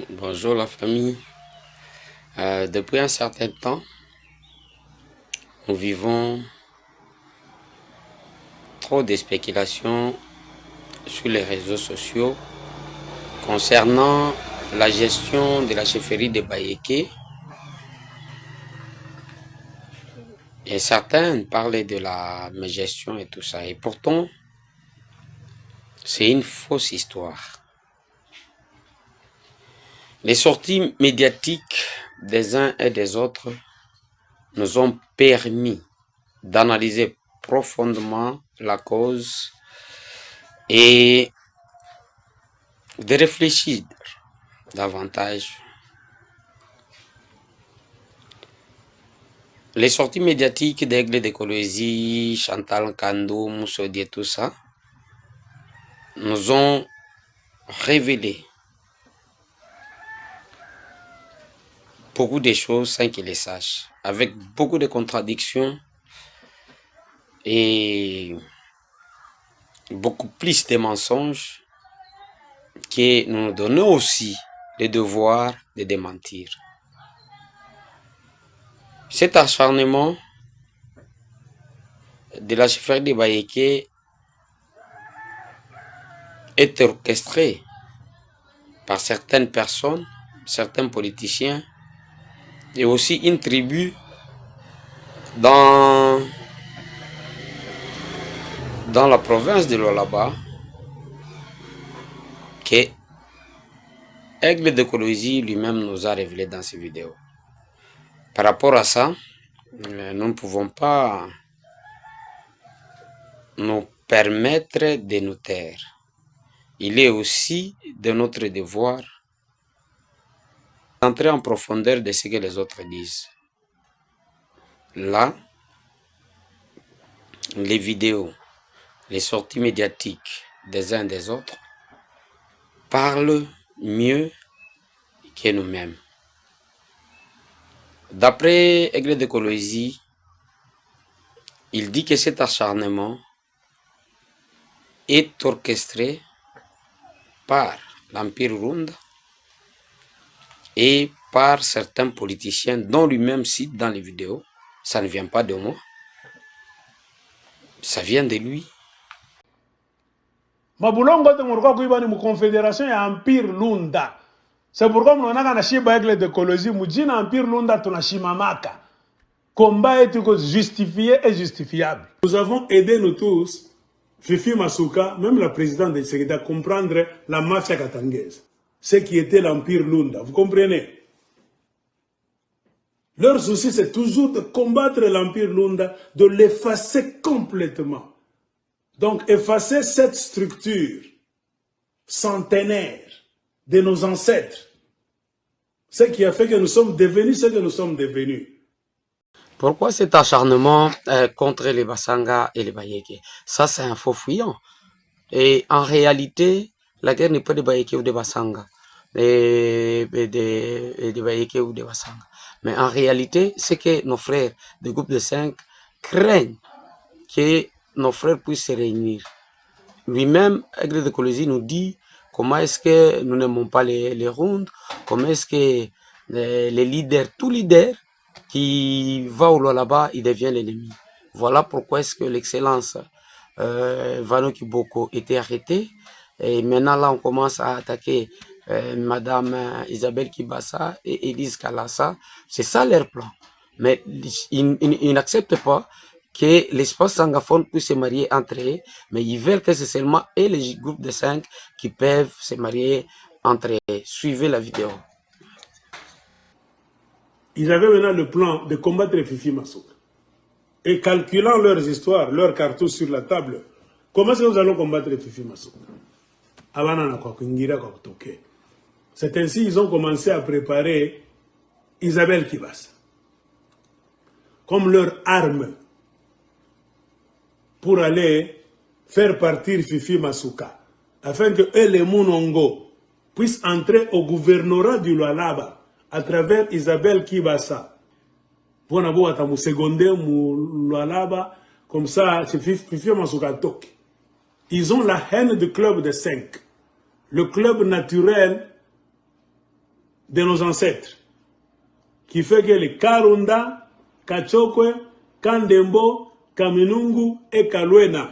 Bonjour la famille. Depuis un certain temps, nous vivons trop de spéculations sur les réseaux sociaux concernant la gestion de la chefferie de Bayeké. Et certains parlaient de la gestion et tout ça. Et pourtant, c'est une fausse histoire. Les sorties médiatiques des uns et des autres nous ont permis d'analyser profondément la cause et de réfléchir davantage. Les sorties médiatiques d'Aigle de Colosie, Chantal Kandou, Moussodi et tout ça nous ont révélé beaucoup de choses sans qu'ils les sachent, avec beaucoup de contradictions et beaucoup plus de mensonges que nous nous donnons aussi le devoir de démentir. Cet acharnement de la chefferie de Bayeké est orchestré par certaines personnes, certains politiciens et aussi une tribu dans la province de Lualaba que Aigle de Colosie lui-même nous a révélé dans ses vidéos. Par rapport à ça, nous ne pouvons pas nous permettre de nous taire. Il est aussi de notre devoir d'entrer en profondeur de ce que les autres disent. Là, les vidéos, les sorties médiatiques des uns des autres parlent mieux que nous-mêmes. D'après Aigle de Colosie, il dit que cet acharnement est orchestré par l'Empire Runda et par certains politiciens dont lui-même cite dans les vidéos. Ça ne vient pas de moi, ça vient de lui. Mabulongo te murko kuiba ni confédération ya Empire Lunda. C'est pourquoi mnaona na shiba Aigle de Colosie mujina Empire Lunda tunashimamaka. Combat est justifié et justifiable. Nous avons aidé nous tous, Fifi Masuka, même la présidente de Tshisekedi, à comprendre la mafia katangaise. Ce qui était l'Empire Lunda. Vous comprenez? Leur souci, c'est toujours de combattre l'Empire Lunda, de l'effacer complètement. Donc, effacer cette structure centenaire de nos ancêtres, ce qui a fait que nous sommes devenus ce que nous sommes devenus. Pourquoi cet acharnement contre les Bassanga et les Bayeke? Ça, c'est un faux fuyant. Et en réalité, la guerre n'est pas des Bayeke ou des Bassanga, des Bayeke ou des Bassanga. Mais en réalité, c'est que nos frères du groupe de 5 craignent que nos frères puissent se réunir. Lui-même, Aigle de Colosie nous dit comment est-ce que nous n'aimons pas les rondes, comment est-ce que les leaders, tout leader qui va au là-bas, il devient l'ennemi. Voilà pourquoi est-ce que l'excellence Vano Kiboko était arrêtée. Et maintenant, là, on commence à attaquer Madame Isabelle Kibasa et Elise Kalassa. C'est ça leur plan. Mais ils n'acceptent pas que l'espace sangaphone puisse se marier entre eux, mais ils veulent que c'est seulement et les groupes de 5 qui peuvent se marier entre eux. Suivez la vidéo. Ils avaient maintenant le plan de combattre Fifi Masuka. Et calculant leurs histoires, leurs cartouches sur la table, comment est-ce que nous allons combattre Fifi Masuka? C'est ainsi qu'ils ont commencé à préparer Isabelle Kibasa comme leur arme pour aller faire partir Fifi Masuka, afin que eux, les Munongo, puissent entrer au gouvernorat du Lualaba à travers Isabelle Kibasa. Pour n'avoir à seconder mu Lualaba, comme ça, Fifi Masuka toque. Ils ont la haine du club de 5, le club naturel de nos ancêtres, qui fait que les Karunda, Kachokwe, Kandembo, Kaminungu et Kalwena,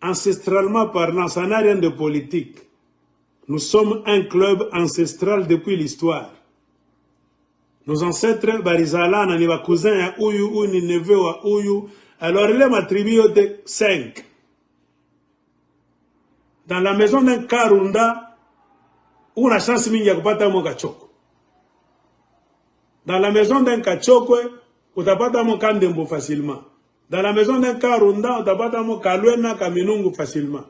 ancestralement parlant, ça n'a rien de politique. Nous sommes un club ancestral depuis l'histoire. Nos ancêtres, Barizala, ni ba cousin ya Uyu, ou ni neveu wa Uyu. Alors, il est ma tribu de 5. Dans la maison d'un Karunda, una chance mingi ya kupata mo Kachoko. Dans la maison d'un Kachokwe, utapata mo Kandembo facilement. Dans la maison d'un Karunda, utapata mo Kalwena, Kaminungu facilement.